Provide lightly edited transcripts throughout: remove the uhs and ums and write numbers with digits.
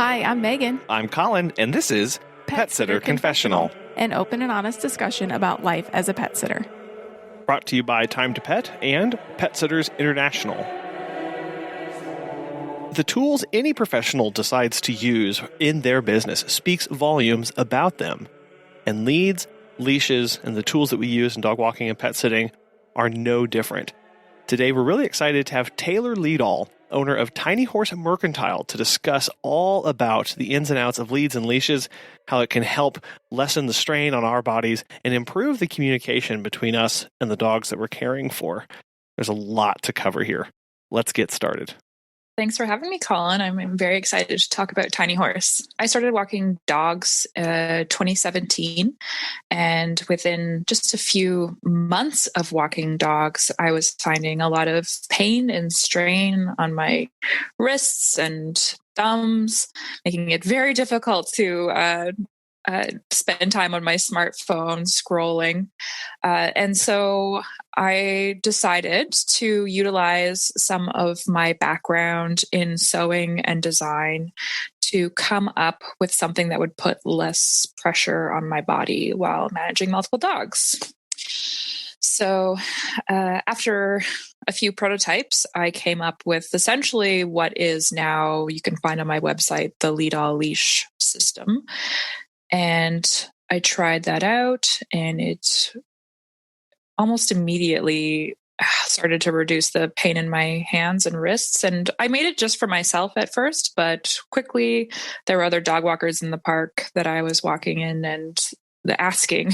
Hi, I'm Megan. I'm Colin, and this is Pet Sitter Confessional, an open and honest discussion about life as a pet sitter. Brought to you by Time to Pet and Pet Sitters International. The tools any professional decides to use in their business speaks volumes about them. And leads, leashes, and the tools that we use in dog walking and pet sitting are no different. Today, we're really excited to have Taylor Leedahl, owner of Tiny Horse Mercantile, to discuss all about the ins and outs of leads and leashes, how it can help lessen the strain on our bodies, and improve the communication between us and the dogs that we're caring for. There's a lot to cover here. Let's get started. Thanks for having me, Colin. I'm very excited to talk about Tiny Horse. I started walking dogs 2017, and within just a few months of walking dogs, I was finding a lot of pain and strain on my wrists and thumbs, making it very difficult to spend time on my smartphone scrolling. And so I decided to utilize some of my background in sewing and design to come up with something that would put less pressure on my body while managing multiple dogs. So after a few prototypes, I came up with essentially what is now, you can find on my website, the Leadall leash system. And I tried that out, and it almost immediately started to reduce the pain in my hands and wrists. And I made it just for myself at first, but quickly there were other dog walkers in the park that I was walking in and asking,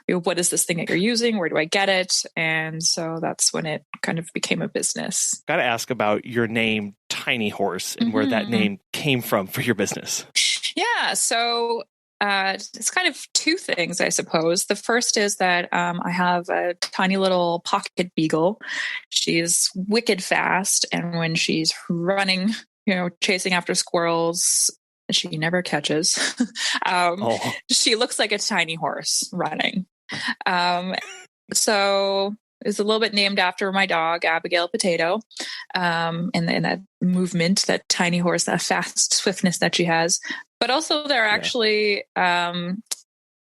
what is this thing that you're using? Where do I get it? And so that's when it kind of became a business. Got to ask about your name, Tiny Horse, and where that name came from for your business. Yeah. So it's kind of two things, I suppose. The first is that I have a tiny little pocket beagle. She's wicked fast, and when she's running, chasing after squirrels, she never catches. She looks like a tiny horse running. So it's a little bit named after my dog, Abigail Potato, and that movement, that tiny horse, that fast swiftness that she has. But also there actually, I'd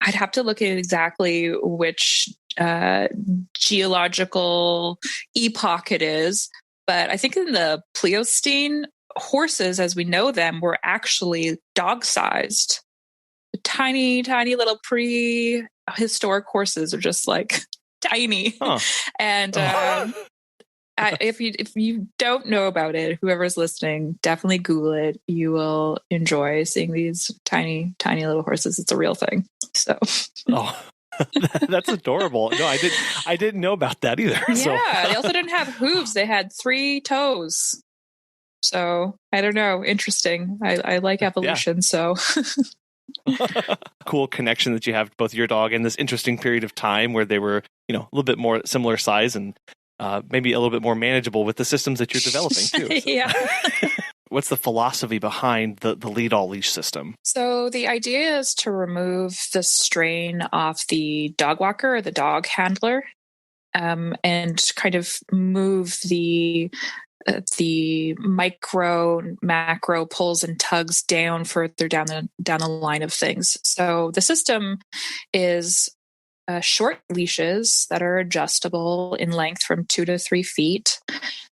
have to look at exactly which geological epoch it is. But I think in the Pleistocene, horses, as we know them, were actually dog-sized. Tiny, tiny little prehistoric horses are just like tiny. Huh. And if you don't know about it, whoever's listening, definitely Google it. You will enjoy seeing these tiny, tiny little horses. It's a real thing. So, that's adorable. No, I didn't know about that either. Yeah, they also didn't have hooves. They had 3 toes. So I don't know. Interesting. I like evolution. Yeah. So. Cool connection that you have to both your dog and this interesting period of time where they were, a little bit more similar size and maybe a little bit more manageable with the systems that you're developing too. So. Yeah. What's the philosophy behind the Leadall leash system? So the idea is to remove the strain off the dog walker or the dog handler, and kind of move the micro, macro pulls and tugs down further down the line of things. So the system is short leashes that are adjustable in length from 2 to 3 feet.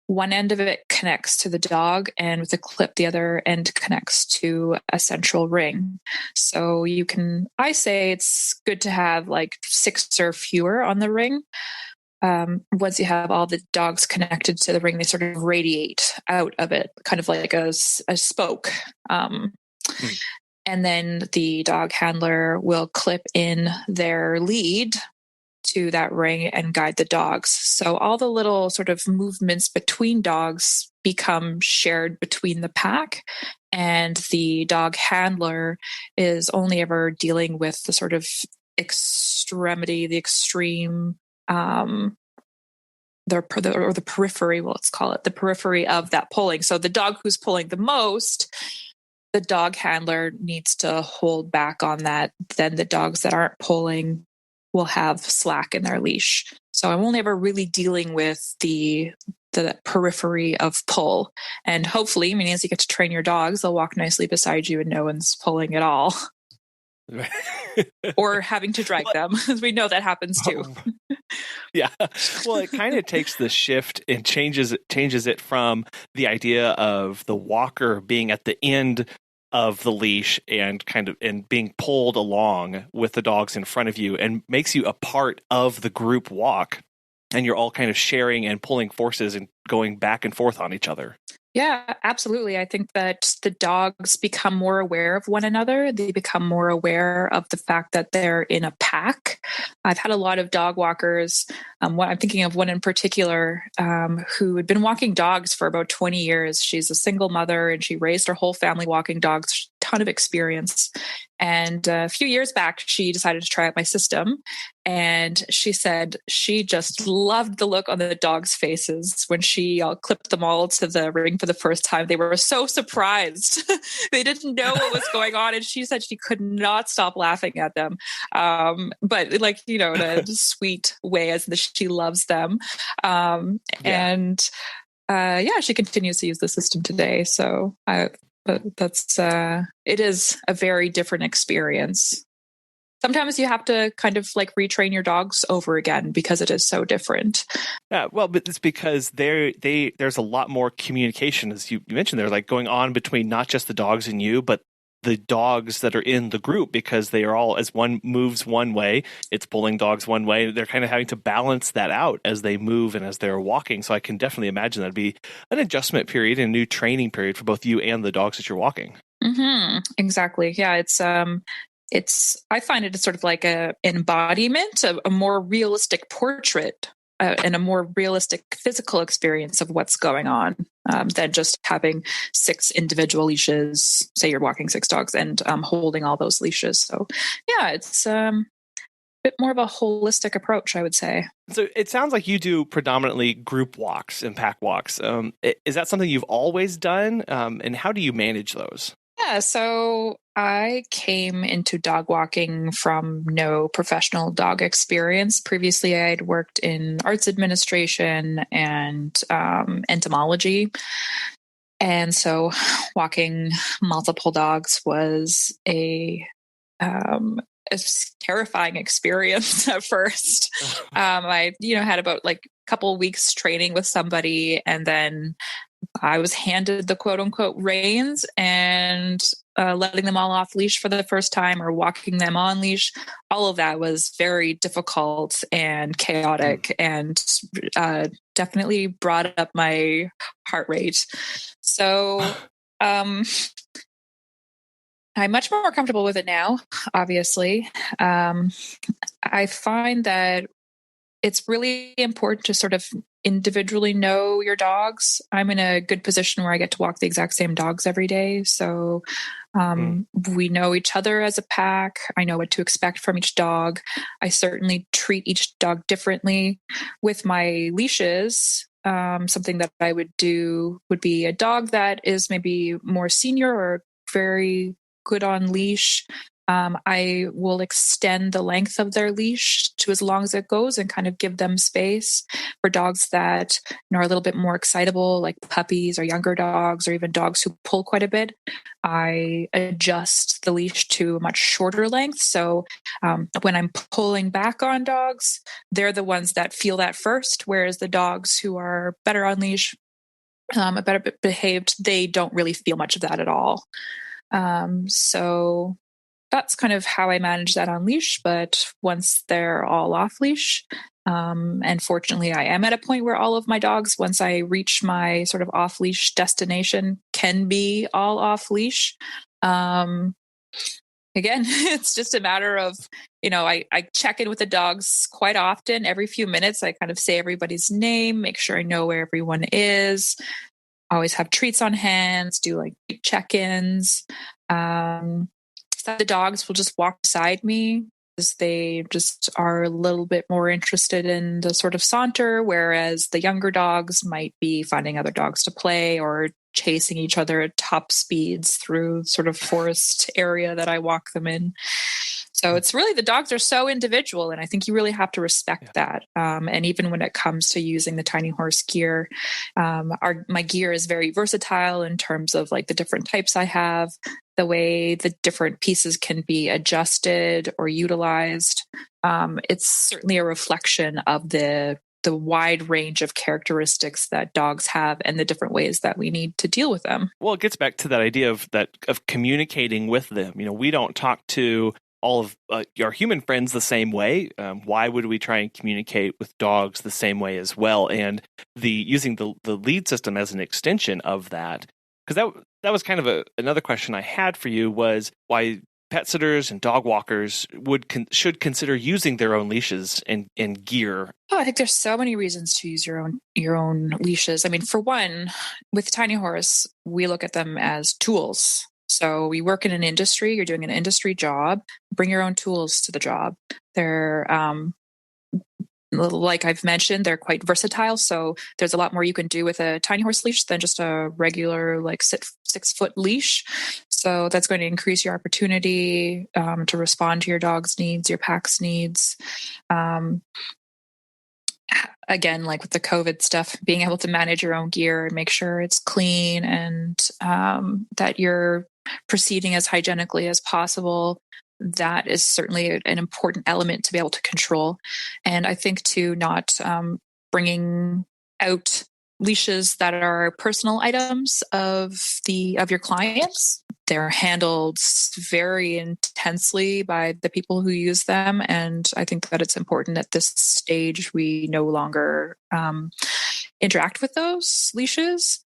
One end of it connects to the dog, and with a clip, the other end connects to a central ring. So I say it's good to have like 6 or fewer on the ring. Once you have all the dogs connected to the ring, they sort of radiate out of it, kind of like a spoke. And then the dog handler will clip in their lead to that ring and guide the dogs. So all the little sort of movements between dogs become shared between the pack, and the dog handler is only ever dealing with the sort of extremity, the extreme, the periphery, let's call it, the periphery of that pulling. So the dog who's pulling the most, the dog handler needs to hold back on that. Then the dogs that aren't pulling will have slack in their leash. So I'm only ever really dealing with the the periphery of pull. And hopefully, meaning as you get to train your dogs, they'll walk nicely beside you and no one's pulling at all. Or having to drag them, as we know that happens too. Yeah. Well, it kind of takes the shift and changes it from the idea of the walker being at the end of the leash and being pulled along with the dogs in front of you, and makes you a part of the group walk, and you're all kind of sharing and pulling forces and going back and forth on each other. Yeah, absolutely. I think that the dogs become more aware of one another. They become more aware of the fact that they're in a pack. I've had a lot of dog walkers. I'm thinking of one in particular who had been walking dogs for about 20 years. She's a single mother and she raised her whole family walking dogs, ton of experience. And a few years back, she decided to try out my system. And she said she just loved the look on the dogs' faces when she clipped them all to the ring for the first time. They were so surprised. They didn't know what was going on. And she said she could not stop laughing at them. But in a sweet way, as she loves them. And she continues to use the system today. So but it is a very different experience. Sometimes you have to kind of retrain your dogs over again because it is so different. Yeah, well, but it's because there's a lot more communication, as you mentioned. They're going on between not just the dogs and you, but the dogs that are in the group, because they are all, as one moves one way, it's pulling dogs one way. They're kind of having to balance that out as they move and as they're walking. So I can definitely imagine that'd be an adjustment period and a new training period for both you and the dogs that you're walking. Mm-hmm. Exactly. Yeah. I find it sort of like an embodiment, a more realistic portrait and a more realistic physical experience of what's going on than just having 6 individual leashes. Say you're walking 6 dogs and holding all those leashes. So yeah, it's a bit more of a holistic approach, I would say. So it sounds like you do predominantly group walks and pack walks. Is that something you've always done? And how do you manage those? Yeah, so I came into dog walking from no professional dog experience. Previously, I had worked in arts administration and entomology. And so walking multiple dogs was a terrifying experience at first. I, had about a couple of weeks training with somebody, and then I was handed the quote unquote reins and letting them all off leash for the first time or walking them on leash. All of that was very difficult and chaotic and definitely brought up my heart rate. So I'm much more comfortable with it now, obviously. I find that it's really important to sort of individually know your dogs. I'm in a good position where I get to walk the exact same dogs every day. So we know each other as a pack. I know what to expect from each dog. I certainly treat each dog differently. With my leashes, something that I would do would be a dog that is maybe more senior or very good on leash. I will extend the length of their leash to as long as it goes and kind of give them space. For dogs that are a little bit more excitable, like puppies or younger dogs, or even dogs who pull quite a bit, I adjust the leash to a much shorter length. So when I'm pulling back on dogs, they're the ones that feel that first, whereas the dogs who are better on leash, better behaved, they don't really feel much of that at all. So that's kind of how I manage that on leash. But once they're all off leash, and fortunately I am at a point where all of my dogs, once I reach my sort of off leash destination, can be all off leash. Again, it's just a matter of, I check in with the dogs quite often. Every few minutes, I kind of say everybody's name, make sure I know where everyone is. Always have treats on hand, do check-ins. The dogs will just walk beside me because they just are a little bit more interested in the sort of saunter, whereas the younger dogs might be finding other dogs to play or chasing each other at top speeds through sort of forest area that I walk them in. So it's really, the dogs are so individual, and I think you really have to respect that. And even when it comes to using the Tiny Horse gear, my gear is very versatile in terms of like the different types I have, the way the different pieces can be adjusted or utilized. It's certainly a reflection of the wide range of characteristics that dogs have and the different ways that we need to deal with them. Well, it gets back to that idea of communicating with them. We don't talk to all of our human friends the same way. Why would we try and communicate with dogs the same way as well? And using the lead system as an extension of that, because that was kind of another question I had for you, was why pet sitters and dog walkers should consider using their own leashes and gear. Oh, I think there's so many reasons to use your own leashes. I mean, for one, with Tiny Horse, we look at them as tools. So we work in an industry, you're doing an industry job, bring your own tools to the job. They're, like I've mentioned, they're quite versatile. So there's a lot more you can do with a Tiny Horse leash than just a regular like 6-foot leash. So that's going to increase your opportunity to respond to your dog's needs, your pack's needs. Again, like with the COVID stuff, being able to manage your own gear and make sure it's clean and that you're proceeding as hygienically as possible, that is certainly an important element to be able to control. And I think too, not bringing out leashes that are personal items of your clients. They're handled very intensely by the people who use them. And I think that it's important at this stage we no longer interact with those leashes.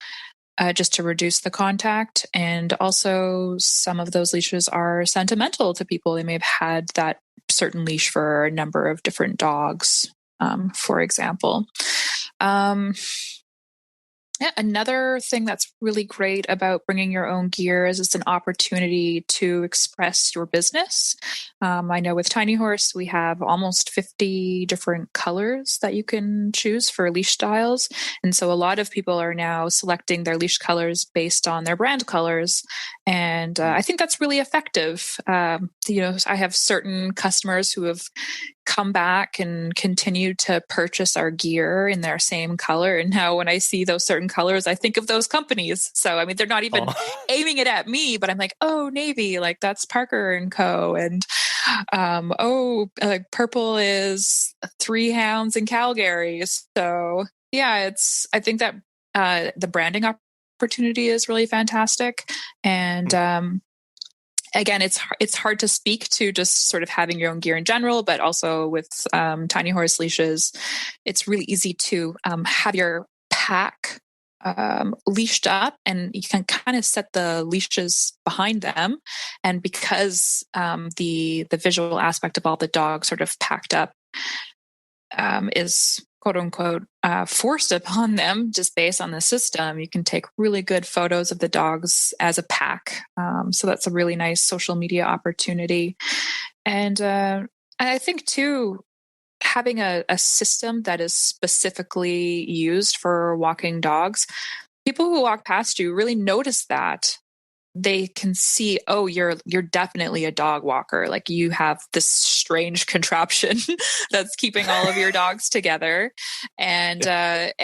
Just to reduce the contact. And also some of those leashes are sentimental to people. They may have had that certain leash for a number of different dogs, for example. Another thing that's really great about bringing your own gear is it's an opportunity to express your business. I know with Tiny Horse, we have almost 50 different colors that you can choose for leash styles. And so a lot of people are now selecting their leash colors based on their brand colors. And I think that's really effective. I have certain customers who have come back and continue to purchase our gear in their same color. And now when I see those certain colors, I think of those companies. So, I mean, they're not even aiming it at me, but I'm like, oh, navy, like that's Parker and Co. And, purple is 3 Hounds in Calgary. So yeah, I think that, the branding opportunity is really fantastic. And, again, it's hard to speak to just sort of having your own gear in general, but also with Tiny Horse leashes, it's really easy to have your pack leashed up, and you can kind of set the leashes behind them. And because the visual aspect of all the dogs sort of packed up is quote unquote forced upon them just based on the system, you can take really good photos of the dogs as a pack. So that's a really nice social media opportunity. And I think too, having a system that is specifically used for walking dogs, people who walk past you really notice that. They can see, oh, you're definitely a dog walker. Like you have this strange contraption that's keeping all of your dogs together. And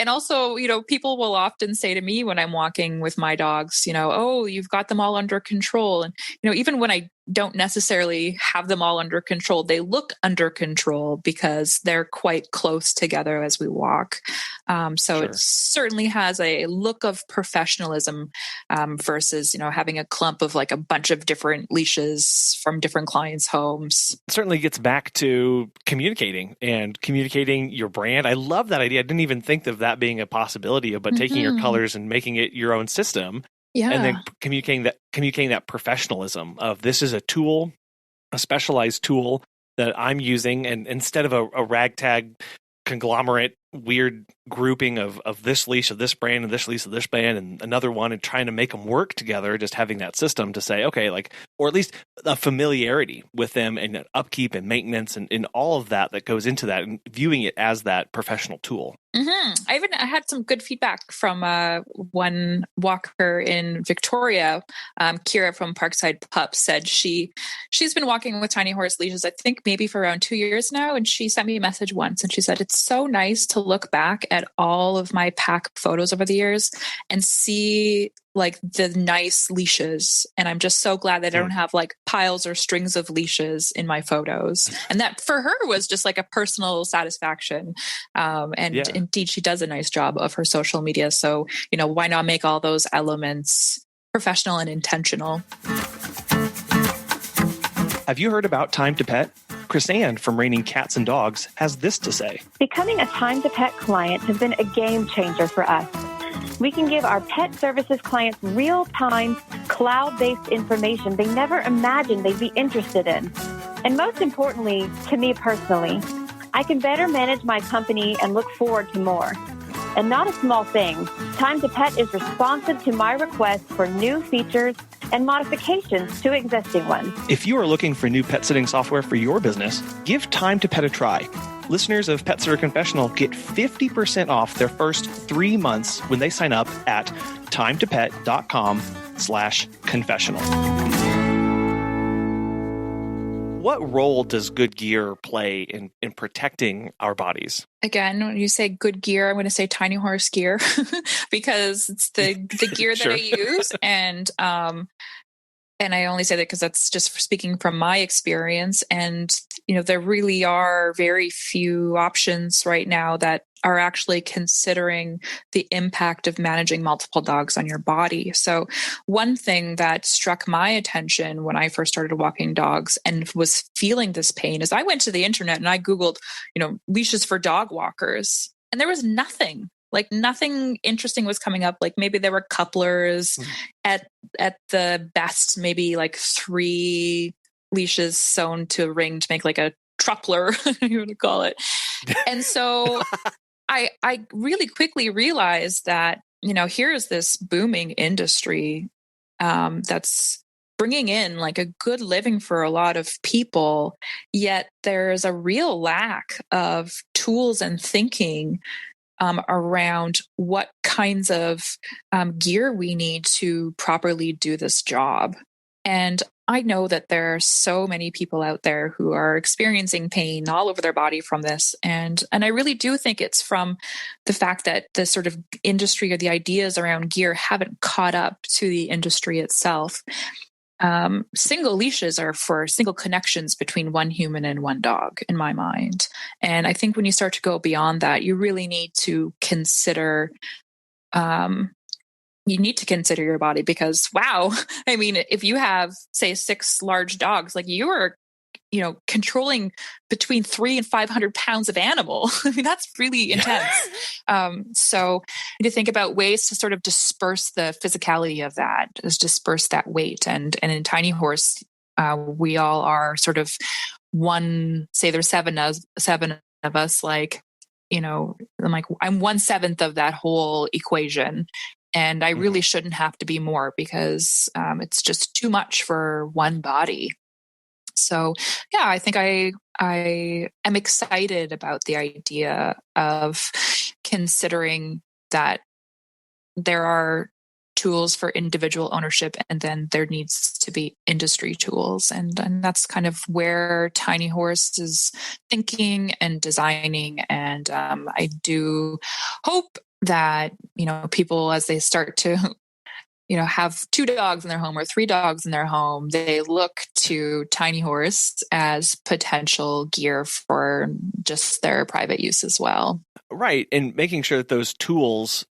also, people will often say to me when I'm walking with my dogs, oh, you've got them all under control. And, even when I don't necessarily have them all under control, they look under control because they're quite close together as we walk. So It certainly has a look of professionalism versus, having a clump of like a bunch of different leashes from different clients' homes. It certainly gets back to communicating your brand. I love that idea. I didn't even think of that being a possibility, but taking your colors and making it your own system. Yeah. And then communicating that professionalism of this is a tool, a specialized tool that I'm using, and instead of a ragtag conglomerate weird grouping of this leash of this brand and this leash of this brand and another one, and trying to make them work together, just having that system to say, okay, like, or at least a familiarity with them and upkeep and maintenance and all of that goes into that, and viewing it as that professional tool. I had some good feedback from one walker in Victoria. Kira from Parkside Pups said she's been walking with Tiny Horse leashes, I think maybe for around 2 years now. And she sent me a message once and she said, it's so nice to look back at all of my pack photos over the years and see like the nice leashes. And I'm just so glad that I don't have like piles or strings of leashes in my photos. And that for her was just like a personal satisfaction. Indeed, she does a nice job of her social media. So, why not make all those elements professional and intentional? Have you heard about Time to Pet? Chris Ann from Raining Cats and Dogs has this to say. Becoming a Time to Pet client has been a game changer for us. We can give our pet services clients real-time, cloud-based information they never imagined they'd be interested in. And most importantly, to me personally, I can better manage my company and look forward to more. And not a small thing, Time to Pet is responsive to my requests for new features and modifications to existing ones. If you are looking for new pet sitting software for your business, give Time to Pet a try. Listeners of Pet Sitter Confessional get 50% off their first 3 months when they sign up at timetopet.com/confessional. What role does good gear play in protecting our bodies? Again, when you say good gear, I'm going to say Tiny Horse gear because it's the gear that Sure. I use. And I only say that because that's just speaking from my experience. And, there really are very few options right now that are actually considering the impact of managing multiple dogs on your body. So one thing that struck my attention when I first started walking dogs and was feeling this pain is I went to the internet and I Googled, leashes for dog walkers, and there was nothing. Like nothing interesting was coming up. Like maybe there were couplers at the best, maybe like 3 leashes sewn to a ring to make like a truppler, you want to call it. And so I really quickly realized that, here is this booming industry that's bringing in like a good living for a lot of people, yet there's a real lack of tools and thinking around what kinds of gear we need to properly do this job. And I know that there are so many people out there who are experiencing pain all over their body from this. And I really do think it's from the fact that the sort of industry or the ideas around gear haven't caught up to the industry itself. Single leashes are for single connections between one human and one dog, in my mind. And I think when you start to go beyond that, you really need to consider, your body because, wow, I mean, if you have, say, 6 large dogs, like you are, controlling between 300 and 500 pounds of animal. I mean, that's really intense. So you need to think about ways to sort of disperse the physicality of that, is disperse that weight. And in Tiny Horse, we all are sort of one, say there's 7 of us, like, I'm like, I'm 1/7 of that whole equation. And I really shouldn't have to be more because it's just too much for one body. So, yeah, I think I am excited about the idea of considering that there are tools for individual ownership and then there needs to be industry tools. And that's kind of where Tiny Horse is thinking and designing. And I do hope that, people, as they start to have 2 dogs in their home or 3 dogs in their home, they look to Tiny Horse as potential gear for just their private use as well. Right. And making sure that those tools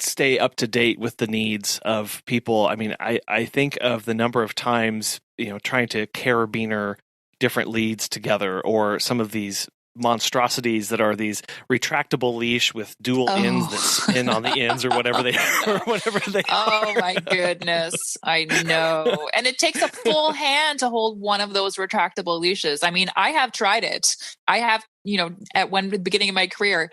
stay up to date with the needs of people. I mean, I think of the number of times, trying to carabiner different leads together, or some of these monstrosities that are these retractable leash with dual ends that spin on the ends or whatever they are. Oh my goodness. I know. And it takes a full hand to hold one of those retractable leashes. I mean, I have tried it. I have, at the beginning of my career,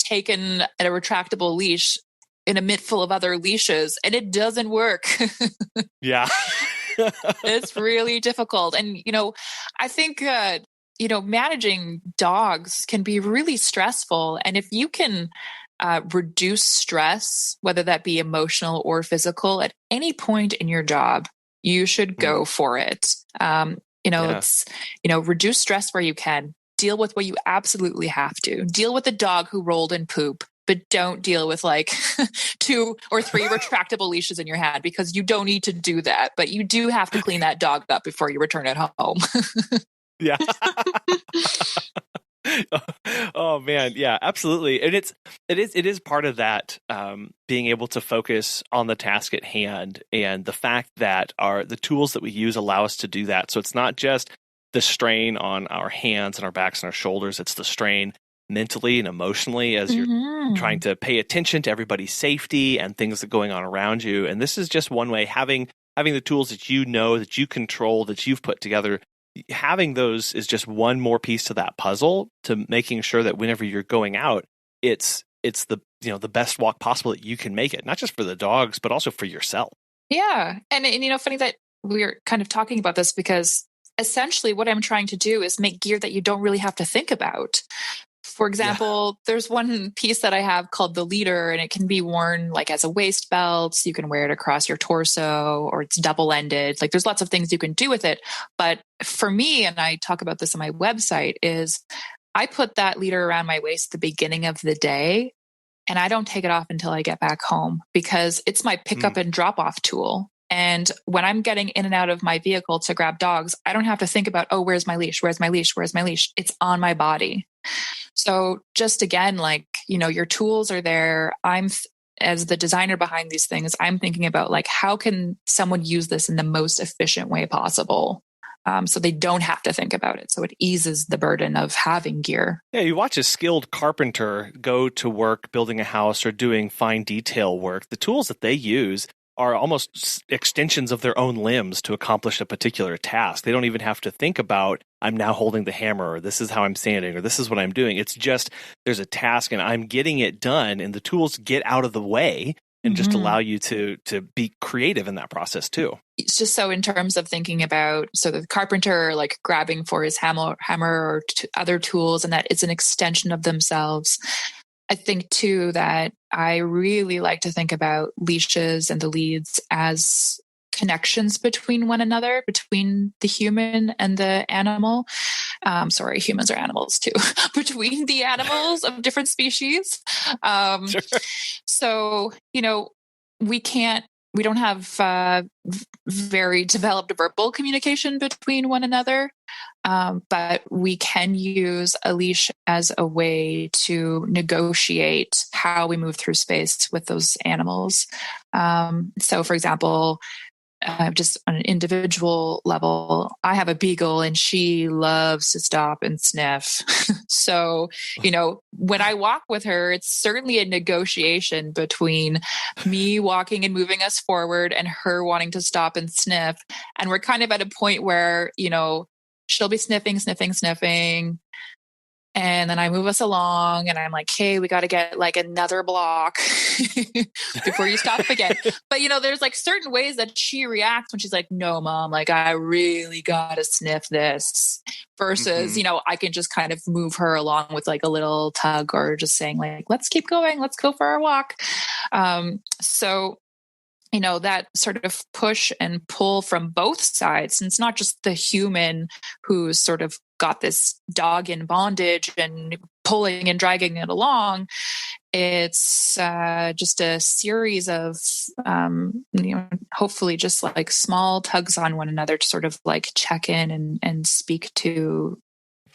taken a retractable leash in a mitt full of other leashes, and it doesn't work. Yeah. It's really difficult. And, I think, managing dogs can be really stressful. And if you can reduce stress, whether that be emotional or physical, at any point in your job, you should go for it. It's, reduce stress where you can. Deal with what you absolutely have to. Deal with the dog who rolled in poop, but don't deal with like 2 or 3 retractable leashes in your hand, because you don't need to do that. But you do have to clean that dog up before you return it home. Yeah. Oh man, yeah, absolutely. And it is part of that, being able to focus on the task at hand, and the fact that the tools that we use allow us to do that. So it's not just the strain on our hands and our backs and our shoulders, it's the strain mentally and emotionally as you're trying to pay attention to everybody's safety and things that are going on around you. And this is just one way, having the tools that that you control, that you've put together. Having those is just one more piece to that puzzle, to making sure that whenever you're going out, it's the the best walk possible that you can make it, not just for the dogs, but also for yourself. Yeah. And funny that we're kind of talking about this, because essentially what I'm trying to do is make gear that you don't really have to think about. For example, there's one piece that I have called the leader, and it can be worn like as a waist belt. You can wear it across your torso, or it's double-ended. Like, there's lots of things you can do with it. But for me, and I talk about this on my website, is I put that leader around my waist at the beginning of the day, and I don't take it off until I get back home, because it's my pickup and drop off tool. And when I'm getting in and out of my vehicle to grab dogs, I don't have to think about, oh, where's my leash? Where's my leash? Where's my leash? It's on my body. So just again, like, your tools are there. As the designer behind these things, I'm thinking about like, how can someone use this in the most efficient way possible? So they don't have to think about it. So it eases the burden of having gear. Yeah, you watch a skilled carpenter go to work building a house or doing fine detail work. The tools that they use are almost extensions of their own limbs to accomplish a particular task. They don't even have to think about, I'm now holding the hammer, or this is how I'm sanding, or this is what I'm doing. It's just, there's a task and I'm getting it done, and the tools get out of the way and just allow you to be creative in that process too. It's just so in terms of thinking about, so the carpenter like grabbing for his hammer or other tools, and that it's an extension of themselves. I think too that I really like to think about leashes and the leads as connections between one another, between the human and the animal. Sorry, humans are animals too, between the animals of different species. Sure. So, we don't have very developed verbal communication between one another, but we can use a leash as a way to negotiate how we move through space with those animals. So, for example, just on an individual level, I have a beagle and she loves to stop and sniff. So, when I walk with her, it's certainly a negotiation between me walking and moving us forward and her wanting to stop and sniff. And we're kind of at a point where, she'll be sniffing. And then I move us along and I'm like, hey, we got to get like another block before you stop again. But, there's like certain ways that she reacts when she's like, no, mom, like I really got to sniff this, versus, I can just kind of move her along with like a little tug, or just saying like, let's keep going. Let's go for our walk. So that sort of push and pull from both sides. And it's not just the human who's sort of got this dog in bondage and pulling and dragging it along. It's just a series of, hopefully just like small tugs on one another to sort of like check in and speak to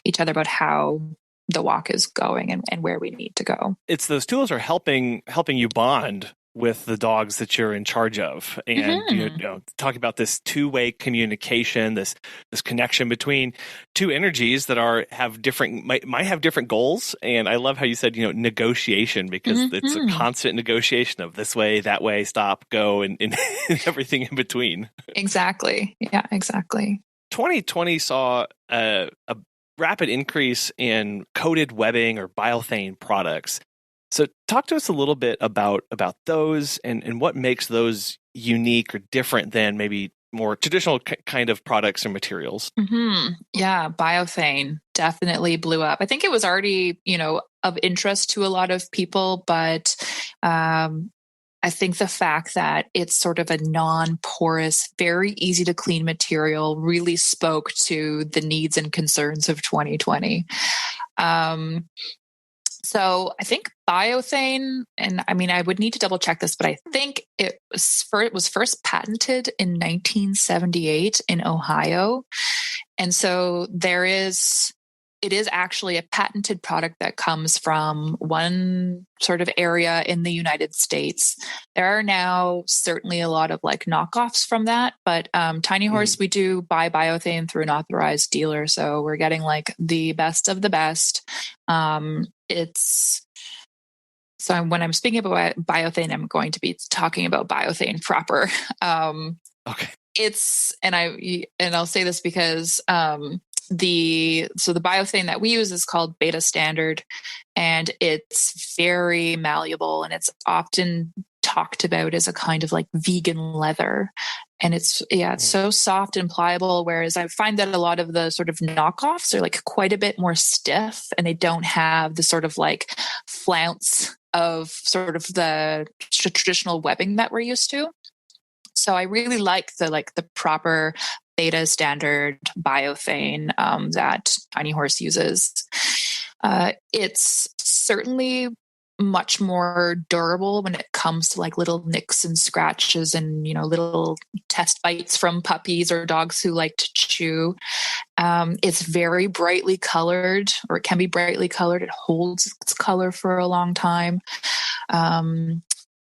each other about how the walk is going and where we need to go. It's those tools are helping you bond with the dogs that you're in charge of, and talking about this two-way communication, this connection between two energies that might have different goals. And I love how you said negotiation, because it's a constant negotiation of this way, that way, stop, go, and everything in between. Exactly. Yeah, exactly. 2020 saw a rapid increase in coated webbing or biothane products. So talk to us a little bit about those and what makes those unique or different than maybe more traditional kind of products or materials. Yeah, Biothane definitely blew up. I think it was already, of interest to a lot of people, but I think the fact that it's sort of a non-porous, very easy to clean material really spoke to the needs and concerns of 2020. So I think Biothane, and I mean, I would need to double check this, but I think it was first patented in 1978 in Ohio. And so it is actually a patented product that comes from one sort of area in the United States. There are now certainly a lot of like knockoffs from that, but Tiny Horse, we do buy Biothane through an authorized dealer. So we're getting like the best of the best. So when I'm speaking about Biothane, I'm going to be talking about Biothane proper. Okay. And I'll say this because the Biothane that we use is called Beta Standard, and it's very malleable, and it's often talked about as a kind of like vegan leather. And it's so soft and pliable. Whereas I find that a lot of the sort of knockoffs are like quite a bit more stiff, and they don't have the sort of like flounce of sort of the traditional webbing that we're used to. So I really like the proper Beta Standard Biothane that Tiny Horse uses. It's certainly much more durable when it comes to like little nicks and scratches and, little test bites from puppies or dogs who like to chew. It's very brightly colored, or it can be brightly colored. It holds its color for a long time.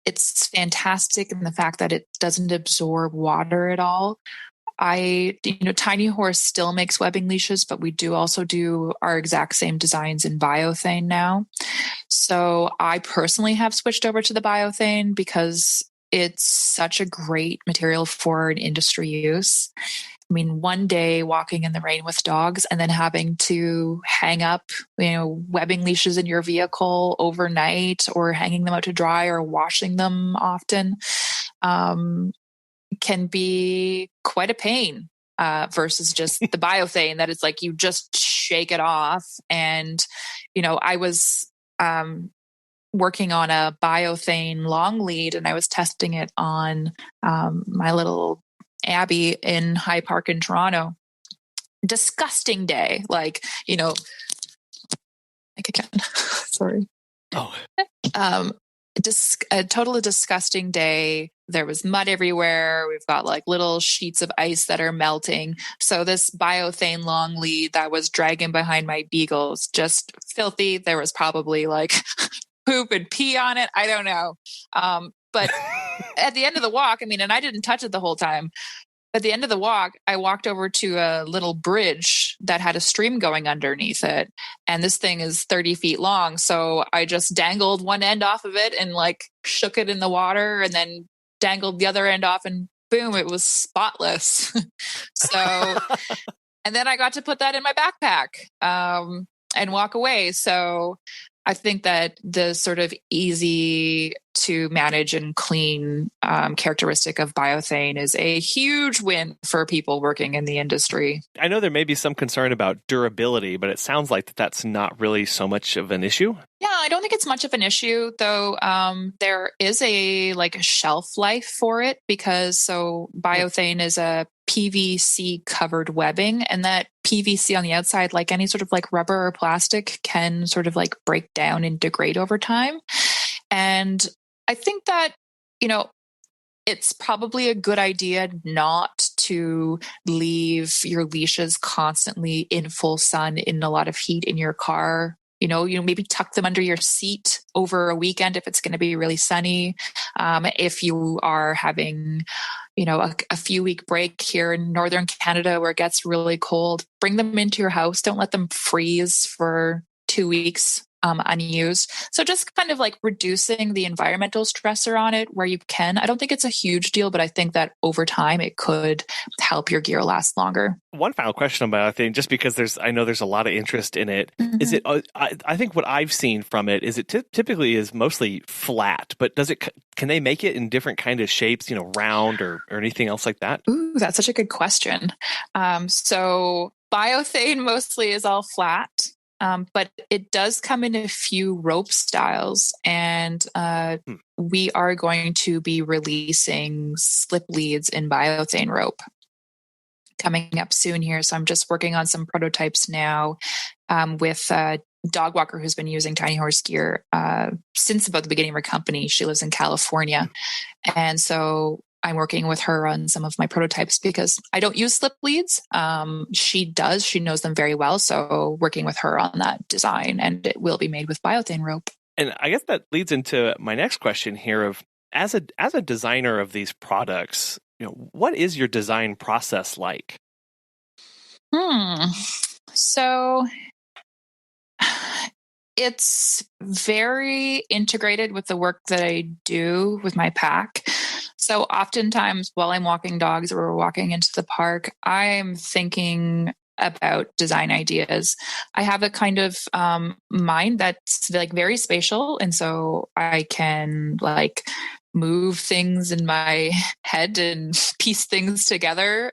It's fantastic in the fact that it doesn't absorb water at all. Tiny Horse still makes webbing leashes, but we do also do our exact same designs in Biothane now. So I personally have switched over to the Biothane because it's such a great material for an industry use. I mean, one day walking in the rain with dogs and then having to hang up, webbing leashes in your vehicle overnight, or hanging them out to dry, or washing them often, can be quite a pain, versus just the Biothane that it's like you just shake it off. And, I was working on a Biothane long lead, and I was testing it on my little Abby in High Park in Toronto. Disgusting day. Like, sorry. Oh. A totally disgusting day. There was mud everywhere. We've got like little sheets of ice that are melting. So this Biothane long lead that was dragging behind my beagles, just filthy. There was probably like poop and pee on it. I don't know. But at the end of the walk, and I didn't touch it the whole time. At the end of the walk, I walked over to a little bridge that had a stream going underneath it. And this thing is 30 feet long. So I just dangled one end off of it and like shook it in the water, and then dangled the other end off, and boom, it was spotless. And then I got to put that in my backpack and walk away. So I think that the sort of easy to manage and clean characteristic of Biothane is a huge win for people working in the industry. I know there may be some concern about durability, but it sounds like that's not really so much of an issue. Yeah, I don't think it's much of an issue, though. There is a shelf life for it, because Biothane is a PVC covered webbing, and that PVC on the outside, like any sort of like rubber or plastic, can sort of like break down and degrade over time. And I think that, it's probably a good idea not to leave your leashes constantly in full sun in a lot of heat in your car. Maybe tuck them under your seat over a weekend if it's going to be really sunny. If you are having, a few week break here in northern Canada where it gets really cold, bring them into your house. Don't let them freeze for 2 weeks unused. So just kind of like reducing the environmental stressor on it where you can. I don't think it's a huge deal, but I think that over time it could help your gear last longer. One final question about it, just because I know there's a lot of interest in it. Mm-hmm. Is it? I think what I've seen from it is it typically is mostly flat, but can they make it in different kind of shapes, round or anything else like that? Ooh, that's such a good question. So Biothane mostly is all flat. But it does come in a few rope styles, and we are going to be releasing slip leads in Biothane rope coming up soon here. So I'm just working on some prototypes now with a dog walker who's been using Tiny Horse gear since about the beginning of her company. She lives in California. And so I'm working with her on some of my prototypes because I don't use slip leads. She does. She knows them very well. So working with her on that design, and it will be made with Biothane rope. And I guess that leads into my next question here of, as a designer of these products, what is your design process like? So it's very integrated with the work that I do with my pack. So oftentimes while I'm walking dogs or we're walking into the park, I'm thinking about design ideas. I have a kind of mind that's like very spatial. And so I can like move things in my head and piece things together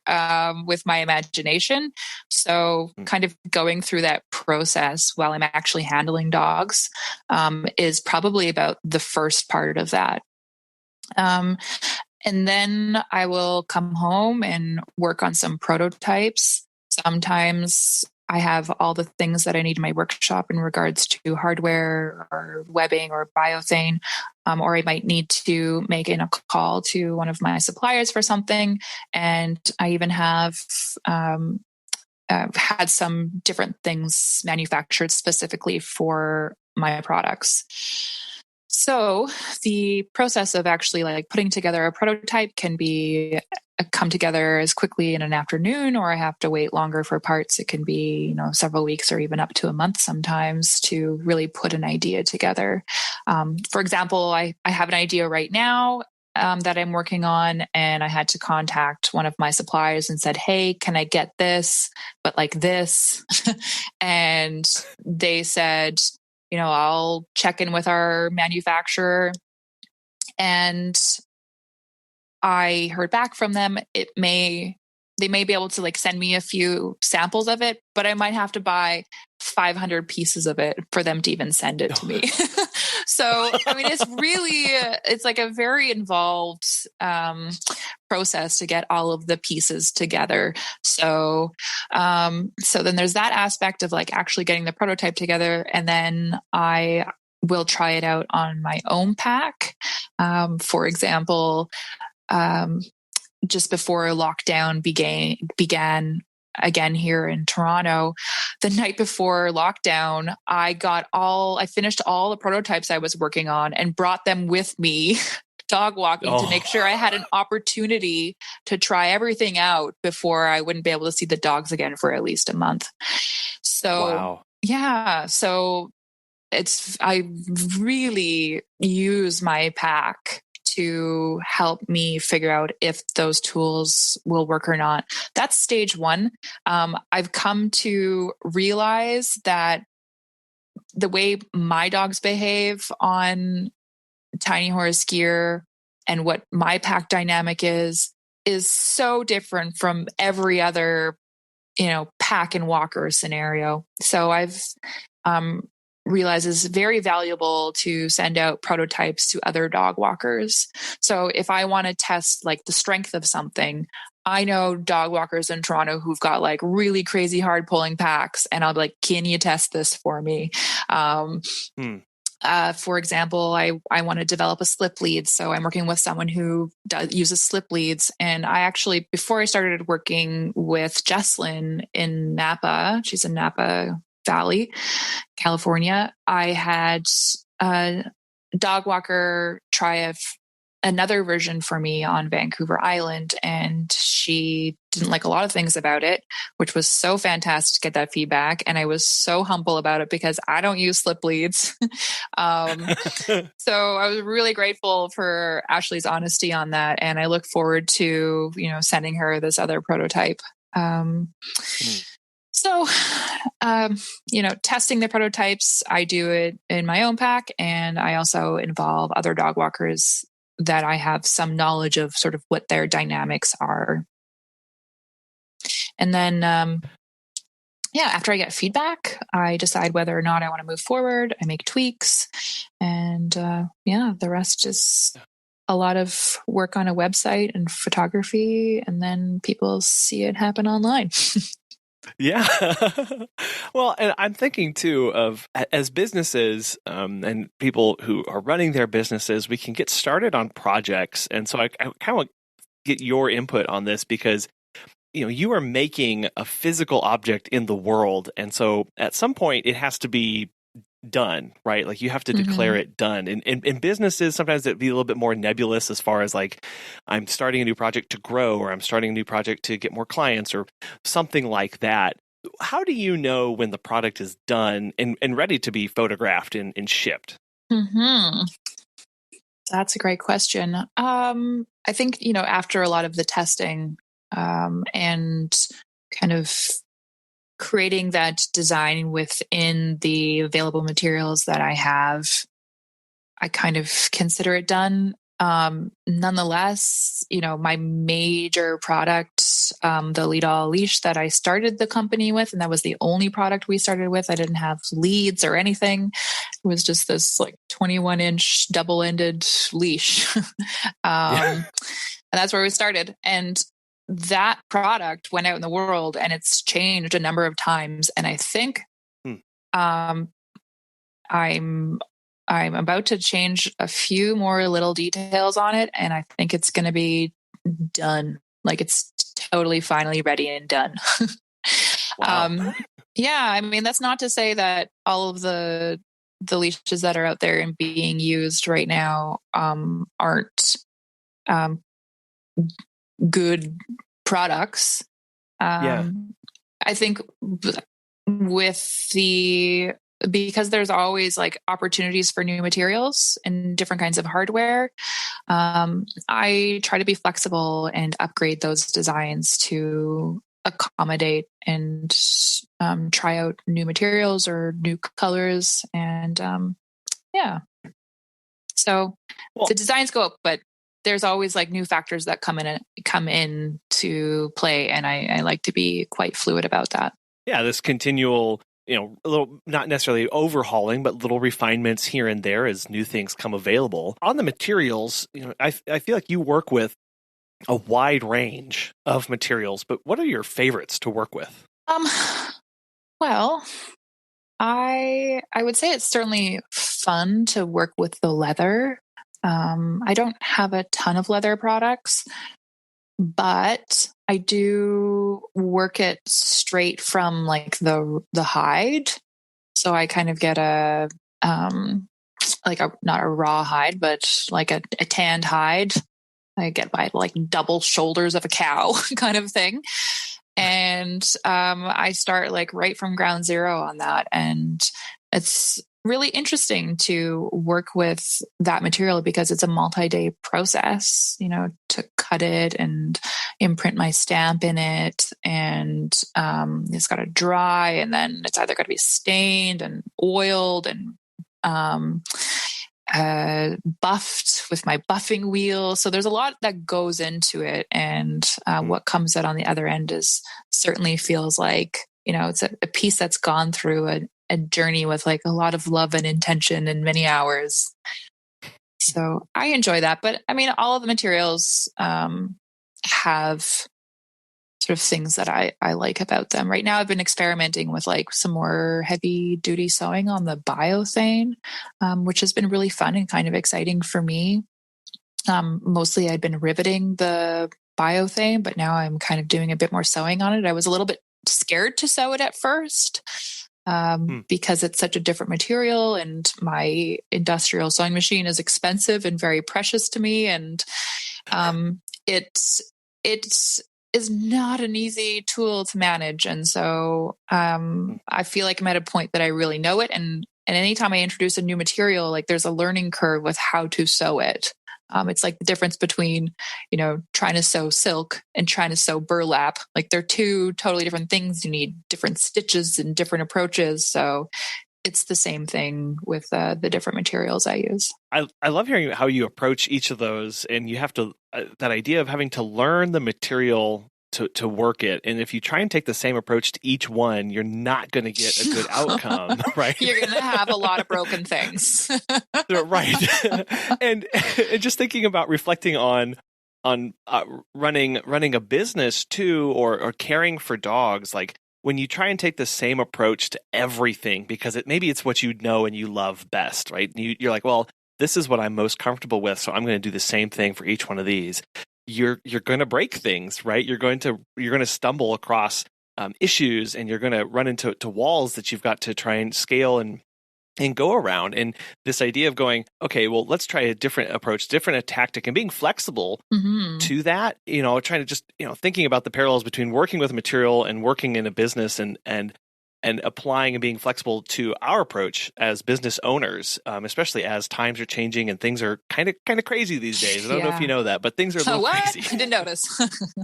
with my imagination. So kind of going through that process while I'm actually handling dogs is probably about the first part of that. And then I will come home and work on some prototypes. Sometimes I have all the things that I need in my workshop in regards to hardware or webbing or Biothane, or I might need to make a call to one of my suppliers for something. And I even have had some different things manufactured specifically for my products. So the process of actually like putting together a prototype can be come together as quickly in an afternoon, or I have to wait longer for parts. It can be, several weeks or even up to a month sometimes to really put an idea together. For example, I have an idea right now that I'm working on, and I had to contact one of my suppliers and said, hey, can I get this, but like this? And they said, I'll check in with our manufacturer. And I heard back from them. They may be able to like send me a few samples of it, but I might have to buy 500 pieces of it for them to even send it to me. So, I mean, it's like a very involved process to get all of the pieces together. So then there's that aspect of like actually getting the prototype together. And then I will try it out on my own pack. For example, just before lockdown began again here in Toronto, the night before lockdown, I finished all the prototypes I was working on and brought them with me dog walking to make sure I had an opportunity to try everything out before I wouldn't be able to see the dogs again for at least a month. So, yeah, so I really use my pack to help me figure out if those tools will work or not. That's stage one. I've come to realize that the way my dogs behave on Tiny Horse gear and what my pack dynamic is so different from every other, pack and walker scenario. So I've realize is very valuable to send out prototypes to other dog walkers. So if I want to test like the strength of something, I know dog walkers in Toronto who've got like really crazy hard pulling packs, and I'll be like, can you test this for me? For example, I want to develop a slip lead. So I'm working with someone who uses slip leads. And I actually, before I started working with Jesslyn in Napa, she's in Napa Valley, California, I had a dog walker try another version for me on Vancouver Island, and she didn't like a lot of things about it, which was so fantastic to get that feedback. And I was so humble about it because I don't use slip leads. So I was really grateful for Ashley's honesty on that. And I look forward to, sending her this other prototype. So, testing the prototypes, I do it in my own pack, and I also involve other dog walkers that I have some knowledge of sort of what their dynamics are. And then, after I get feedback, I decide whether or not I want to move forward. I make tweaks, and the rest is a lot of work on a website and photography, and then people see it happen online. Yeah. Well, and I'm thinking too of as businesses and people who are running their businesses, we can get started on projects. And so I kind of want to get your input on this because, you are making a physical object in the world. And so at some point it has to be done, right? Like you have to declare it done. And in businesses, sometimes it'd be a little bit more nebulous as far as like, I'm starting a new project to grow, or I'm starting a new project to get more clients or something like that. How do you know when the product is done and ready to be photographed and shipped? That's a great question. I think, after a lot of the testing and kind of creating that design within the available materials that I have, I kind of consider it done. Nonetheless, my major product, the Leedahl leash that I started the company with, and that was the only product we started with. I didn't have leads or anything. It was just this like 21-inch double-ended leash. And that's where we started. And that product went out in the world and it's changed a number of times. And I think I'm about to change a few more little details on it. And I think it's going to be done. Like it's totally finally ready and done. Wow. I mean, that's not to say that all of the leashes that are out there and being used right now aren't good products. I think because there's always like opportunities for new materials and different kinds of hardware, I try to be flexible and upgrade those designs to accommodate and try out new materials or new colors. And so the designs go up, but there's always like new factors that come in to play. And I like to be quite fluid about that. Yeah. This continual, a little, not necessarily overhauling, but little refinements here and there as new things come available. On the materials, I feel like you work with a wide range of materials, but what are your favorites to work with? Well, I would say it's certainly fun to work with the leather. I don't have a ton of leather products, but I do work it straight from like the hide. So I kind of get not a raw hide, but like a tanned hide. I get my like double shoulders of a cow kind of thing. And I start like right from ground zero on that. And it's really interesting to work with that material because it's a multi-day process, to cut it and imprint my stamp in it. And it's got to dry, and then it's either got to be stained and oiled and buffed with my buffing wheel. So there's a lot that goes into it. And what comes out on the other end certainly feels like, it's a piece that's gone through a journey with like a lot of love and intention and many hours. So I enjoy that. But I mean, all of the materials have sort of things that I like about them. Right now, I've been experimenting with like some more heavy duty sewing on the Biothane, which has been really fun and kind of exciting for me. Mostly I'd been riveting the Biothane, but now I'm kind of doing a bit more sewing on it. I was a little bit scared to sew it at first because it's such a different material, and my industrial sewing machine is expensive and very precious to me. And it's is not an easy tool to manage. And so I feel like I'm at a point that I really know it. And anytime I introduce a new material, like there's a learning curve with how to sew it. It's like the difference between, trying to sew silk and trying to sew burlap. Like they're two totally different things. You need different stitches and different approaches. So it's the same thing with the different materials I use. I love hearing how you approach each of those, and you have to, that idea of having to learn the material to work it. And if you try and take the same approach to each one, you're not going to get a good outcome, right? You're going to have a lot of broken things. Right. and just thinking about reflecting on running a business too, or caring for dogs, like when you try and take the same approach to everything, because maybe it's what you know and you love best, right? You're like, well, this is what I'm most comfortable with, so I'm going to do the same thing for each one of these. You're going to break things, right? You're going to stumble across issues, and you're going to run into walls that you've got to try and scale and go around. And this idea of going, okay, well, let's try a different approach, different tactic, and being flexible to that, trying to just, thinking about the parallels between working with material and working in a business, and applying and being flexible to our approach as business owners, especially as times are changing and things are kind of crazy these days. I don't know if you know that, but things are a little crazy. I didn't notice.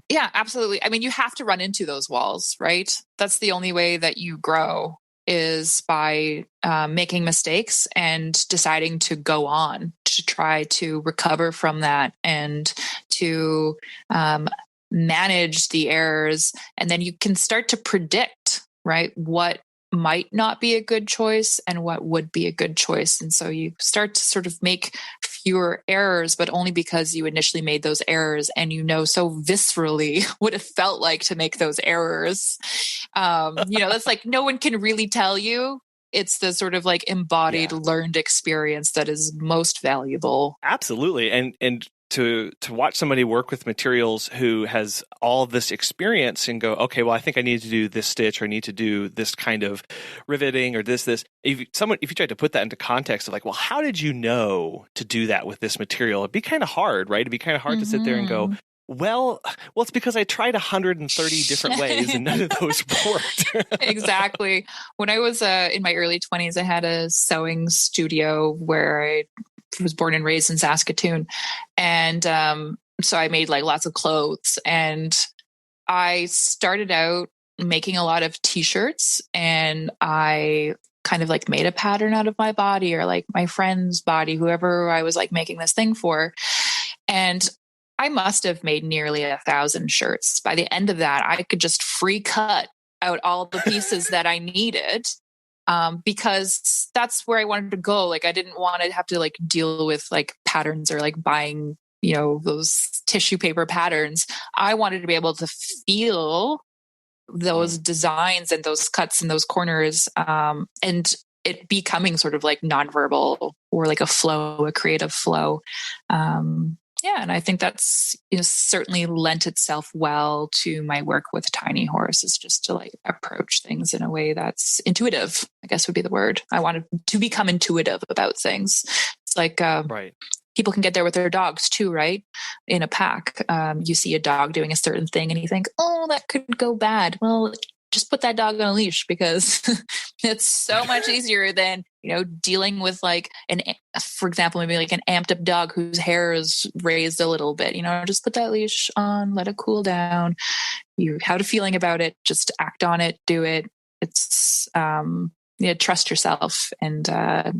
Yeah, absolutely. I mean, you have to run into those walls, right? That's the only way that you grow, is by making mistakes and deciding to go on to try to recover from that, and to manage the errors. And then you can start to predict, right, what might not be a good choice and what would be a good choice. And so you start to sort of make fewer errors, but only because you initially made those errors and so viscerally what it felt like to make those errors. That's like, no one can really tell you. It's the sort of like embodied learned experience that is most valuable. Absolutely. And to watch somebody work with materials who has all of this experience and go, okay, well, I think I need to do this stitch, or I need to do this kind of riveting, or this. If you tried to put that into context of like, well, how did you know to do that with this material? It'd be kind of hard, right? It'd be kind of hard to sit there and go, well, it's because I tried 130 different ways and none of those worked. Exactly. When I was in my early 20s, I had a sewing studio where I was born and raised in Saskatoon. And so I made like lots of clothes, and I started out making a lot of t-shirts, and I kind of like made a pattern out of my body, or like my friend's body, whoever I was like making this thing for. And I must have made nearly 1,000 shirts. By the end of that, I could just free cut out all the pieces that I needed. Because that's where I wanted to go. Like, I didn't want to have to like deal with like patterns, or like buying, those tissue paper patterns. I wanted to be able to feel those designs and those cuts and those corners, and it becoming sort of like nonverbal, or like a creative flow. And I think that's certainly lent itself well to my work with Tiny Horse, is just to like approach things in a way that's intuitive, I guess would be the word. I wanted to become intuitive about things. It's like right. People can get there with their dogs too, right? In a pack, you see a dog doing a certain thing and you think, oh, that could go bad. Well, just put that dog on a leash, because it's so much easier than, dealing with like for example, maybe like an amped up dog whose hair is raised a little bit, just put that leash on, let it cool down. You have a feeling about it, just act on it, do it. It's, trust yourself and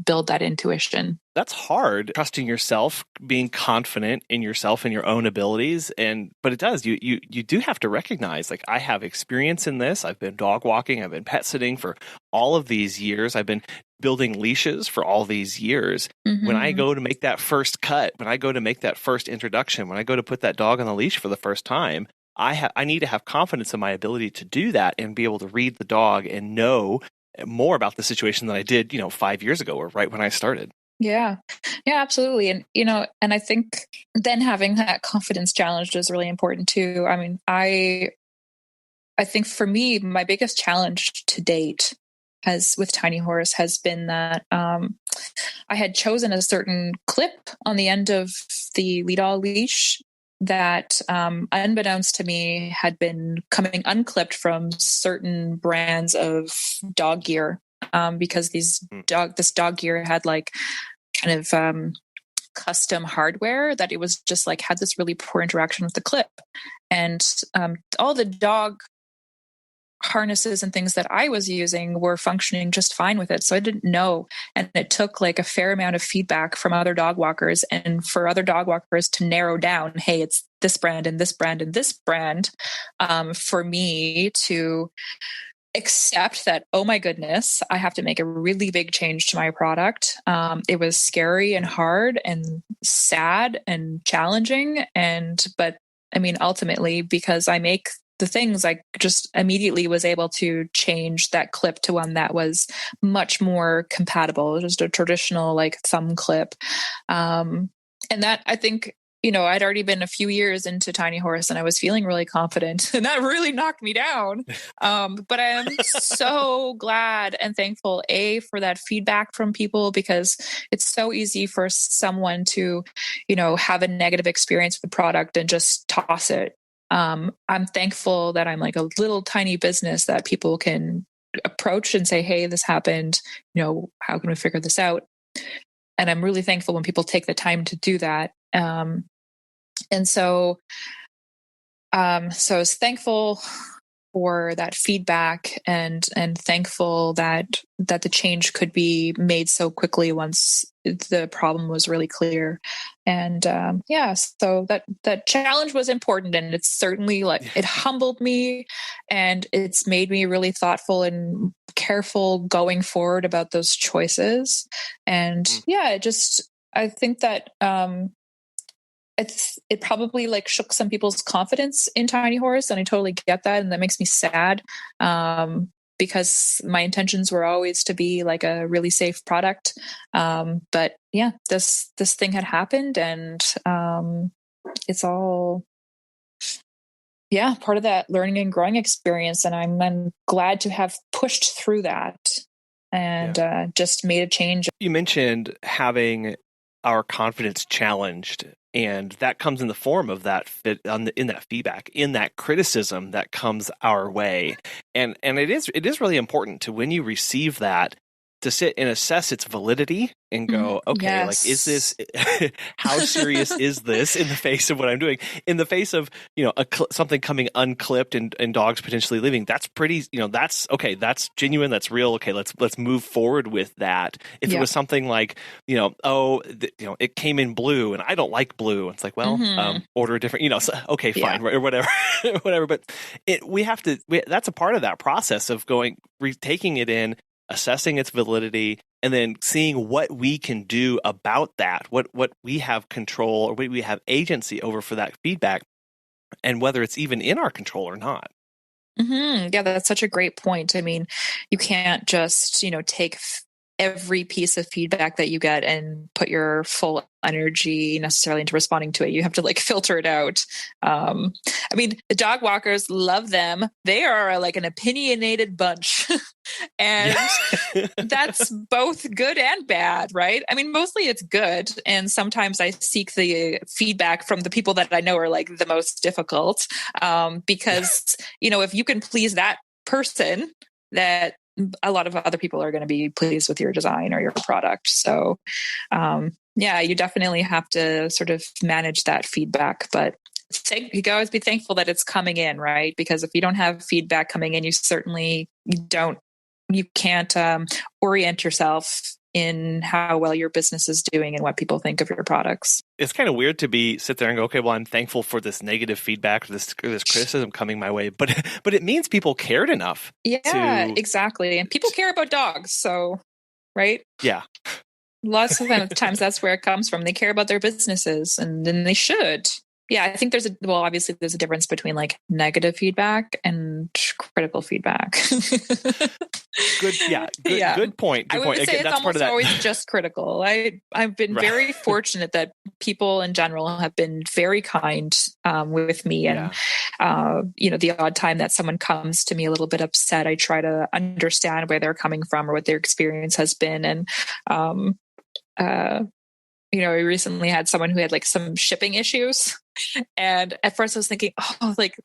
build that intuition. That's hard, trusting yourself, being confident in yourself and your own abilities. But it does, you do have to recognize, like, I have experience in this. I've been dog walking, I've been pet sitting for all of these years. I've been building leashes for all these years. When I go to make that first cut, when I go to make that first introduction, when I go to put that dog on the leash for the first time, I need to have confidence in my ability to do that and be able to read the dog and know more about the situation than I did, 5 years ago, or right when I started. Yeah, absolutely. And, and I think then having that confidence challenge is really important too. I mean, I think for me, my biggest challenge to date with Tiny Horse has been that I had chosen a certain clip on the end of the Leedahl leash, that, unbeknownst to me, had been coming unclipped from certain brands of dog gear, because this dog gear had like kind of custom hardware that it was just like had this really poor interaction with the clip, and all the dog harnesses and things that I was using were functioning just fine with it. So I didn't know. And it took like a fair amount of feedback from other dog walkers and for other dog walkers to narrow down, hey, it's this brand and this brand and this brand, for me to accept that, oh my goodness, I have to make a really big change to my product. It was scary and hard and sad and challenging. But I mean, ultimately, because I make the things, I just immediately was able to change that clip to one that was much more compatible, just a traditional like thumb clip. And that, I think, I'd already been a few years into Tiny Horse and I was feeling really confident, and that really knocked me down. But I am so glad and thankful, for that feedback from people, because it's so easy for someone to, have a negative experience with the product and just toss it. I'm thankful that I'm like a little tiny business that people can approach and say, hey, this happened, how can we figure this out? And I'm really thankful when people take the time to do that. So I was thankful for that feedback and thankful that the change could be made so quickly once the problem was really clear. And so that challenge was important, and it's certainly it humbled me, and it's made me really thoughtful and careful going forward about those choices. And I think that it probably like shook some people's confidence in Tiny Horse, and I totally get that, and that makes me sad, because my intentions were always to be like a really safe product. But yeah, this thing had happened, and it's all part of that learning and growing experience, and I'm glad to have pushed through that and just made a change. You mentioned having our confidence challenged, and that comes in the form of that in that feedback, in that criticism that comes our way. And it is really important to, when you receive that, to sit and assess its validity and go, okay, like, is this, how serious is this in the face of what I'm doing? In the face of, something coming unclipped and dogs potentially leaving, that's pretty, that's okay. That's genuine. That's real. Okay. Let's move forward with that. If it was something like, it came in blue and I don't like blue. It's like, well, order a different, okay, fine, or whatever, whatever. But that's a part of that process of taking it in, assessing its validity, and then seeing what we can do about that, what we have control or what we have agency over for that feedback, and whether it's even in our control or not. Yeah, that's such a great point. I mean, you can't just, take every piece of feedback that you get and put your full energy necessarily into responding to it. You have to filter it out. I mean, the dog walkers, love them. They are like an opinionated bunch. And that's both good and bad, right? I mean, mostly it's good. And sometimes I seek the feedback from the people that I know are like the most difficult. Because, if you can please that person, that a lot of other people are going to be pleased with your design or your product. So, you definitely have to sort of manage that feedback, but you can always be thankful that it's coming in, right? Because if you don't have feedback coming in, you can't orient yourself in how well your business is doing and what people think of your products. It's kind of weird to sit there and go, okay, well, I'm thankful for this negative feedback, or this criticism coming my way, but it means people cared enough. Yeah, exactly. And people care about dogs. So, right? Yeah. Lots of times that's where it comes from. They care about their businesses, and then they should. Yeah, I think obviously there's a difference between like negative feedback and critical feedback. Good point. I would say it's almost always just critical. I've been very fortunate that people in general have been very kind with me, and the odd time that someone comes to me a little bit upset, I try to understand where they're coming from or what their experience has been, and we recently had someone who had like some shipping issues, And at first I was thinking, oh, like,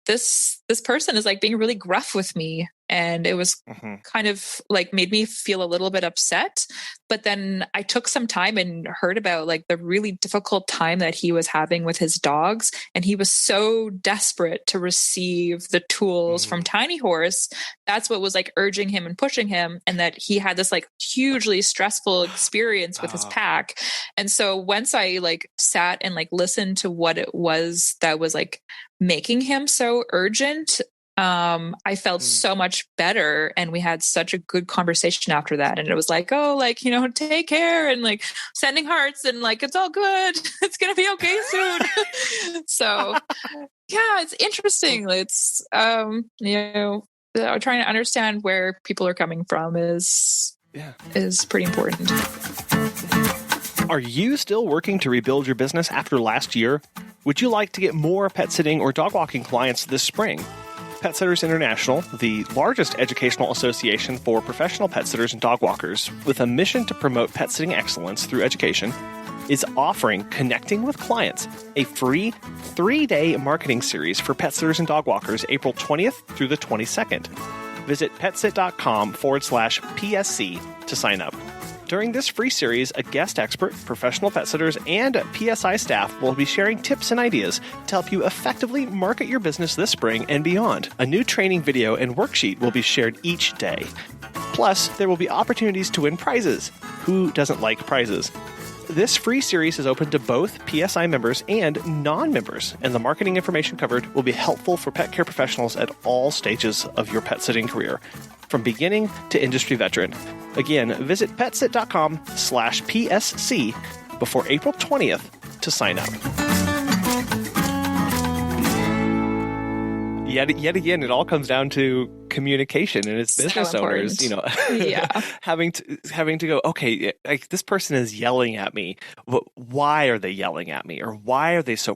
this person is like being really gruff with me, and it was kind of like made me feel a little bit upset. But then I took some time and heard about like the really difficult time that he was having with his dogs, and he was so desperate to receive the tools from Tiny Horse. That's what was like urging him and pushing him, and that he had this like hugely stressful experience with his pack. And so once I like sat and like listened to what it was that was like making him so urgent, I felt so much better, and we had such a good conversation after that. And it was like, oh, like, take care, and like sending hearts, and like, it's all good. It's going to be okay soon. So yeah, it's interesting. It's, trying to understand where people are coming from is pretty important. Are you still working to rebuild your business after last year? Would you like to get more pet sitting or dog walking clients this spring? Pet Sitters International, the largest educational association for professional pet sitters and dog walkers, with a mission to promote pet sitting excellence through education, is offering Connecting with Clients, a free 3-day marketing series for pet sitters and dog walkers, April 20th through the 22nd. Visit petsit.com/PSC to sign up. During this free series, a guest expert, professional pet sitters, and PSI staff will be sharing tips and ideas to help you effectively market your business this spring and beyond. A new training video and worksheet will be shared each day. Plus, there will be opportunities to win prizes. Who doesn't like prizes? This free series is open to both PSI members and non-members, and the marketing information covered will be helpful for pet care professionals at all stages of your pet sitting career, from beginning to industry veteran. Again, visit petsit.com/PSC before April 20th to sign up. Yet again, it all comes down to communication, and as business owners, having to go, okay, like, this person is yelling at me. Why are they yelling at me? Or why is this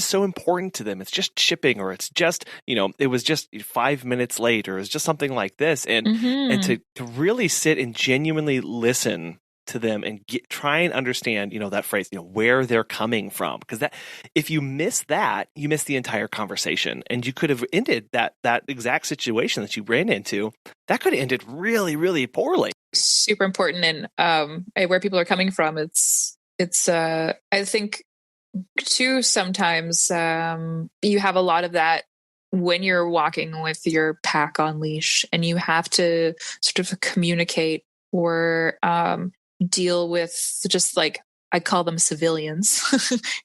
so important to them? It's just shipping, or it's just, it was just 5 minutes late, or it's just something like this. And to really sit and genuinely listen to them and try and understand, that phrase, where they're coming from. Because that, if you miss that, you miss the entire conversation, and you could have ended that exact situation that you ran into. That could have ended really, really poorly. Super important. And where people are coming from, it's I think too, sometimes you have a lot of that when you're walking with your pack on leash, and you have to sort of communicate or deal with just like, I call them civilians,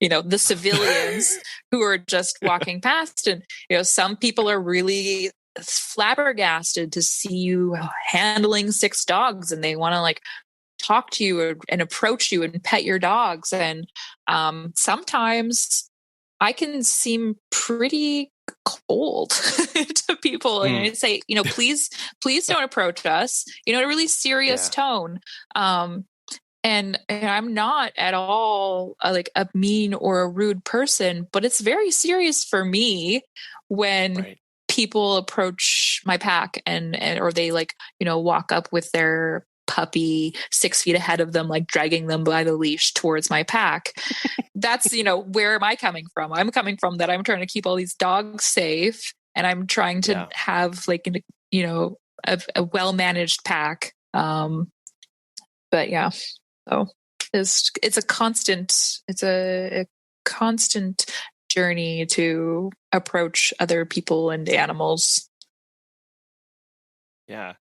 the civilians who are just walking past. And, some people are really flabbergasted to see you handling 6 dogs, and they want to like talk to you and approach you and pet your dogs. And sometimes I can seem pretty cold to people, and I say, please don't approach us, a really serious tone. And I'm not at all like a mean or a rude person, but it's very serious for me when people approach my pack and or they like, walk up with their puppy 6 feet ahead of them, like dragging them by the leash towards my pack. That's, where am I coming from? I'm coming from that I'm trying to keep all these dogs safe, and I'm trying to have like, a well-managed pack. But yeah, so it's a constant journey to approach other people and animals. Yeah.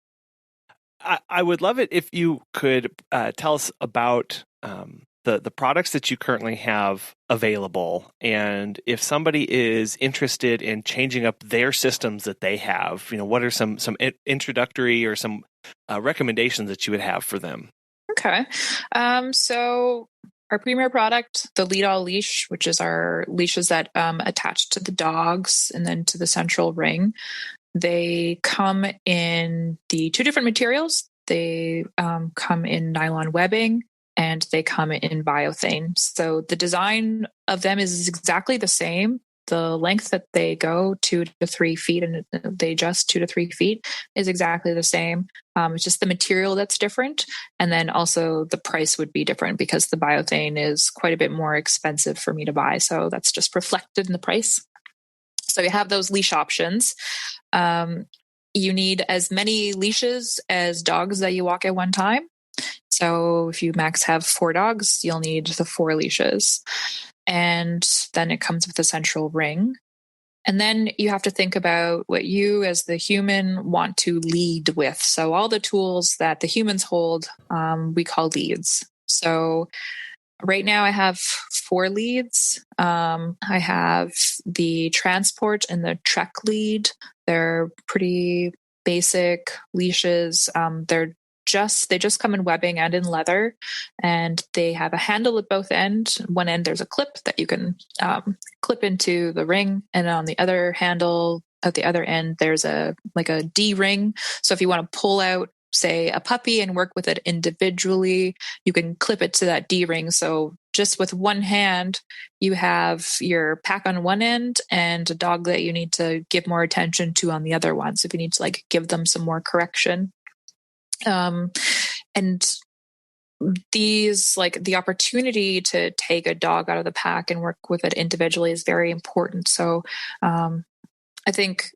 I would love it if you could tell us about the products that you currently have available, and if somebody is interested in changing up their systems that they have, what are some introductory or some recommendations that you would have for them? Okay. So our premier product, the Leedahl leash, which is our leashes that attach to the dogs and then to the central ring. They come in the 2 different materials. They come in nylon webbing, and they come in biothane. So the design of them is exactly the same, the length that they go 2 to 3 feet, and they adjust 2 to 3 feet, is exactly the same. It's just the material that's different. And then also the price would be different because the Biothane is quite a bit more expensive for me to buy. So that's just reflected in the price. So you have those leash options. You need as many leashes as dogs that you walk at one time. So if you max have 4 dogs, you'll need the 4 leashes. And then it comes with a central ring. And then you have to think about what you as the human want to lead with. So all the tools that the humans hold, we call leads. So right now I have 4 leads. I have the transport and the trek lead. They're pretty basic leashes. They just come in webbing and in leather, and they have a handle at both ends. One end there's a clip that you can clip into the ring, and on the other handle at the other end there's a D ring. So if you want to pull out, say, a puppy and work with it individually, you can clip it to that D ring. So just with one hand, you have your pack on one end and a dog that you need to give more attention to on the other one. So if you need to give them some more correction. And these, the opportunity to take a dog out of the pack and work with it individually is very important. So I think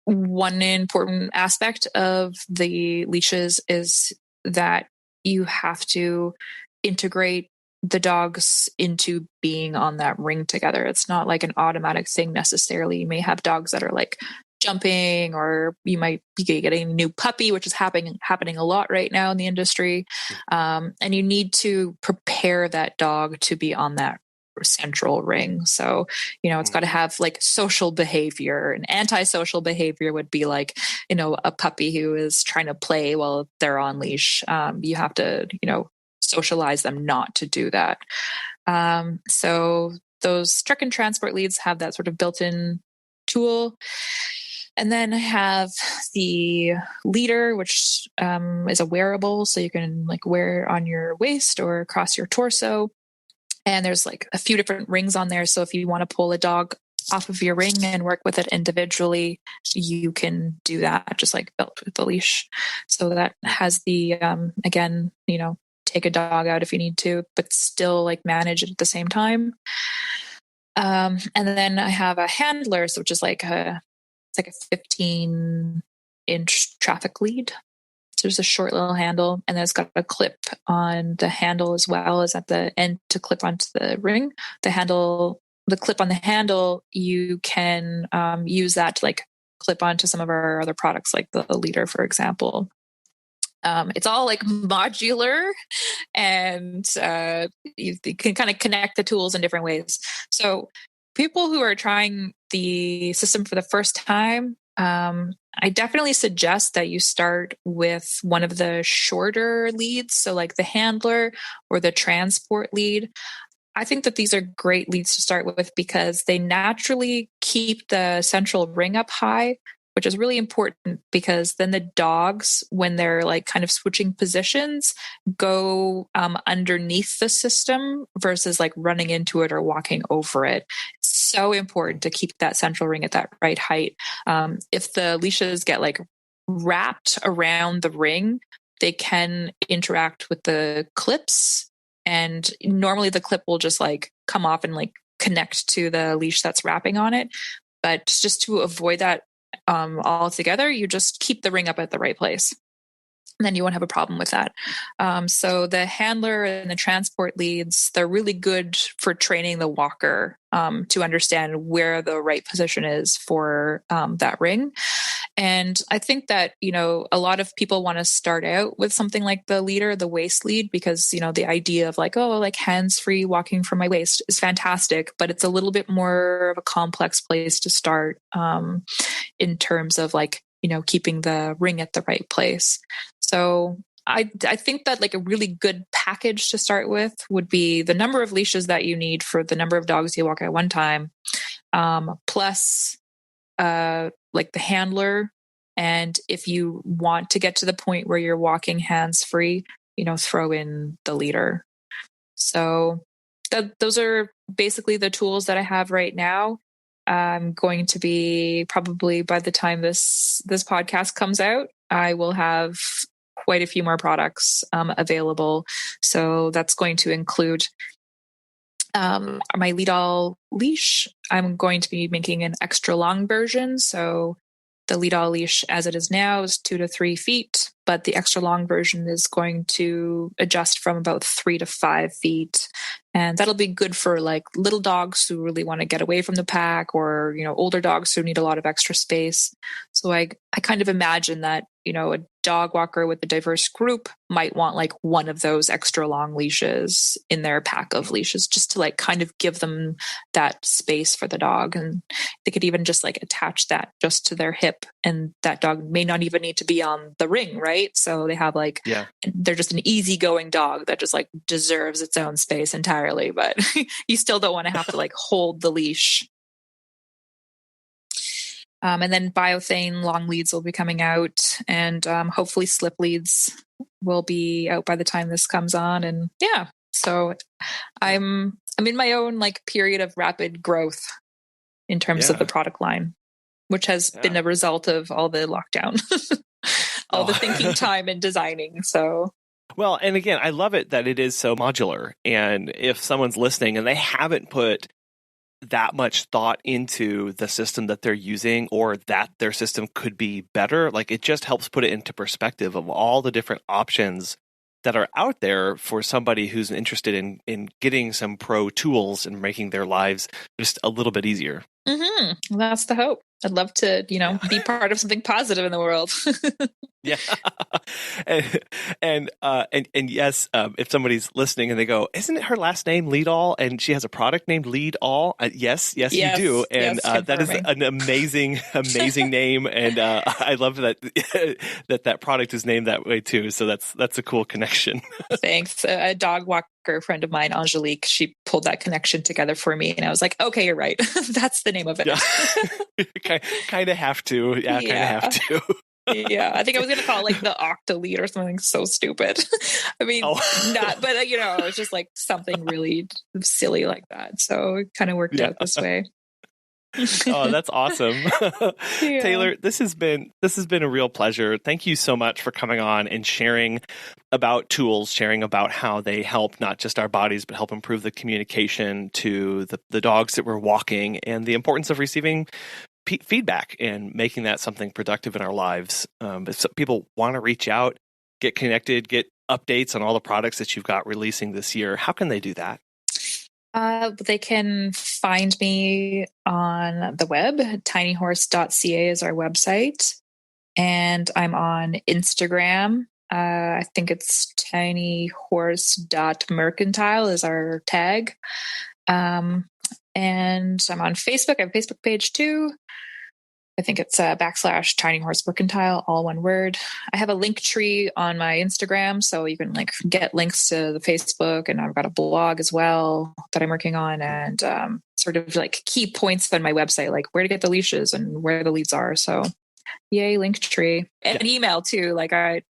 one important aspect of the leashes is that you have to integrate the dogs into being on that ring together. It's not like an automatic thing necessarily. You may have dogs that are jumping, or you might be getting a new puppy, which is happening a lot right now in the industry. And you need to prepare that dog to be on that central ring. So, it's got to have social behavior, and antisocial behavior would be a puppy who is trying to play while they're on leash. You have to, socialize them not to do that. So those trek and transport leads have that sort of built-in tool. And then I have the leader, which is a wearable, so you can wear it on your waist or across your torso. And there's a few different rings on there. So if you want to pull a dog off of your ring and work with it individually, you can do that, just belt with the leash. So that has the, again, take a dog out if you need to, but still manage it at the same time. And then I have a handler, so which is a 15-inch traffic lead. So there's a short little handle, and then it's got a clip on the handle as well as at the end to clip onto the ring. The clip on the handle, you can use that to clip onto some of our other products, like the leader, for example. It's all modular, and you can kind of connect the tools in different ways. So people who are trying the system for the first time, I definitely suggest that you start with one of the shorter leads. So the handler or the transport lead. I think that these are great leads to start with because they naturally keep the central ring up high, which is really important because then the dogs, when they're kind of switching positions, go underneath the system versus running into it or walking over it. It's so important to keep that central ring at that right height. If the leashes get wrapped around the ring, they can interact with the clips, and normally the clip will just come off and connect to the leash that's wrapping on it. But just to avoid that altogether, you just keep the ring up at the right place, and then you won't have a problem with that. So the handler and the transport leads, they're really good for training the walker to understand where the right position is for that ring. And I think that, a lot of people want to start out with something like the leader, the waist lead, because, the idea of hands-free walking from my waist is fantastic, but it's a little bit more of a complex place to start in terms of keeping the ring at the right place. So I think that a really good package to start with would be the number of leashes that you need for the number of dogs you walk at one time, plus the handler. And if you want to get to the point where you're walking hands free, throw in the leader. So those are basically the tools that I have right now. I'm going to be probably by the time this podcast comes out, I will have quite a few more products available. So that's going to include my Leedahl leash. I'm going to be making an extra long version. So the Leedahl leash as it is now is 2 to 3 feet, but the extra long version is going to adjust from about 3 to 5 feet. And that'll be good for like little dogs who really want to get away from the pack, or, older dogs who need a lot of extra space. So I kind of imagine that, a dog walker with a diverse group might want like one of those extra long leashes in their pack of leashes, just to like kind of give them that space for the dog. And they could even just like attach that just to their hip, and that dog may not even need to be on the ring, right? So they have like, they're just an easygoing dog that just like deserves its own space entirely, but you still don't want to have to like hold the leash. And then Biothane long leads will be coming out, and hopefully slip leads will be out by the time this comes on. And so I'm in my own like period of rapid growth in terms of the product line, which has been a result of all the lockdown, all the thinking time and designing. So. Well, and again, I love it that it is so modular. And if someone's listening and they haven't put that much thought into the system that they're using, or that their system could be better, like it just helps put it into perspective of all the different options that are out there for somebody who's interested in getting some pro tools and making their lives just a little bit easier. Mm-hmm. Well, that's the hope. I'd love to, be part of something positive in the world. Yeah. and yes, if somebody's listening and they go, isn't it her last name Leedahl? And she has a product named Leadall. Yes, you do. And that is an amazing name. And I love that that product is named that way too. So that's a cool connection. Thanks. A dog walker friend of mine, Angelique, she pulled that connection together for me. And I was like, okay, you're right. That's the name of it. Yeah. kind of have to. Yeah, kind of have to. Yeah, I think I was going to call it like the Octolete or something so stupid. I mean, not, but it was just like something really silly like that. So it kind of worked out this way. Oh, that's awesome. Taylor, this has been a real pleasure. Thank you so much for coming on and sharing about tools, sharing about how they help not just our bodies, but help improve the communication to the dogs that we're walking, and the importance of receiving feedback and making that something productive in our lives. If people want to reach out, get connected, get updates on all the products that you've got releasing this year, how can they do that? They can find me on the web. tinyhorse.ca is our website. And I'm on Instagram. I think it's tinyhorse.mercantile is our tag. And I'm on Facebook. I have a Facebook page too. I think it's / Tiny Horse Mercantile, all one word. I have a link tree on my Instagram, so you can like get links to the Facebook, and I've got a blog as well that I'm working on, and sort of like key points on my website, like where to get the leashes and where the leads are. So yay, link tree. And an email too. Like I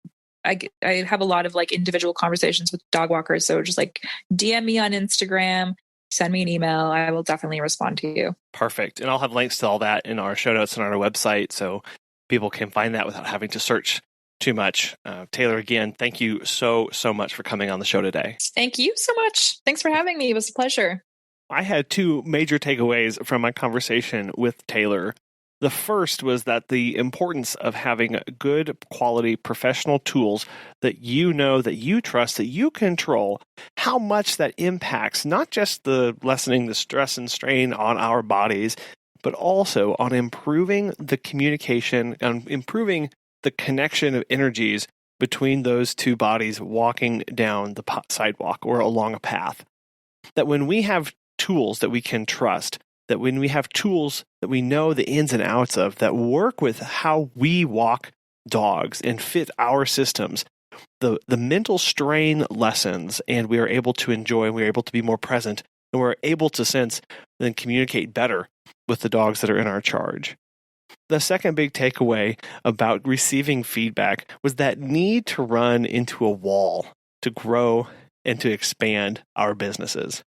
have a lot of like individual conversations with dog walkers. So just like DM me on Instagram, send me an email. I will definitely respond to you. Perfect. And I'll have links to all that in our show notes and on our website, so people can find that without having to search too much. Taylor, again, thank you so much for coming on the show today. Thank you so much. Thanks for having me. It was a pleasure. I had 2 major takeaways from my conversation with Taylor. The first was that the importance of having good quality professional tools that that you trust, that you control, how much that impacts not just the lessening the stress and strain on our bodies, but also on improving the communication, on improving the connection of energies between those two bodies walking down the sidewalk or along a path. That when we have tools that we can trust, that when we have tools that we know the ins and outs of, that work with how we walk dogs and fit our systems, the mental strain lessens, and we are able to enjoy, and we are able to be more present, and we're able to sense and communicate better with the dogs that are in our charge. The second big takeaway about receiving feedback was that need to run into a wall to grow and to expand our businesses.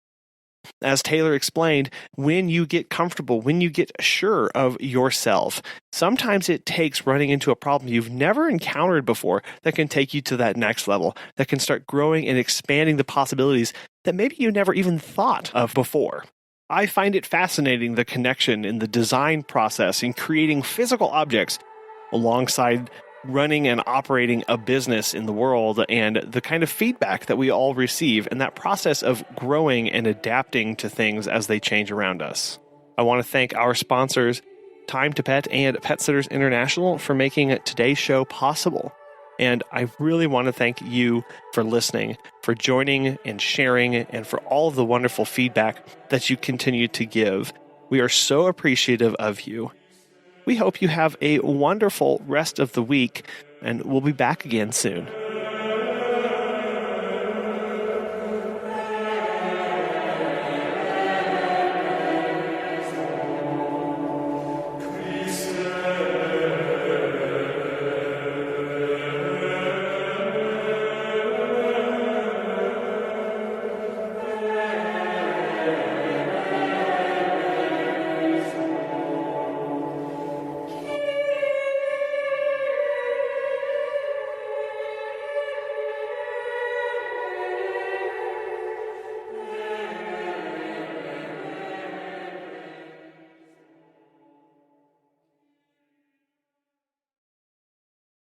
As Taylor explained, when you get comfortable, when you get sure of yourself, sometimes it takes running into a problem you've never encountered before that can take you to that next level, that can start growing and expanding the possibilities that maybe you never even thought of before. I find it fascinating, the connection in the design process in creating physical objects alongside running and operating a business in the world, and the kind of feedback that we all receive, and that process of growing and adapting to things as they change around us. I want to thank our sponsors, Time to Pet and Pet Sitters International, for making today's show possible. And I really want to thank you for listening, for joining and sharing, and for all of the wonderful feedback that you continue to give. We are so appreciative of you. We hope you have a wonderful rest of the week, and we'll be back again soon.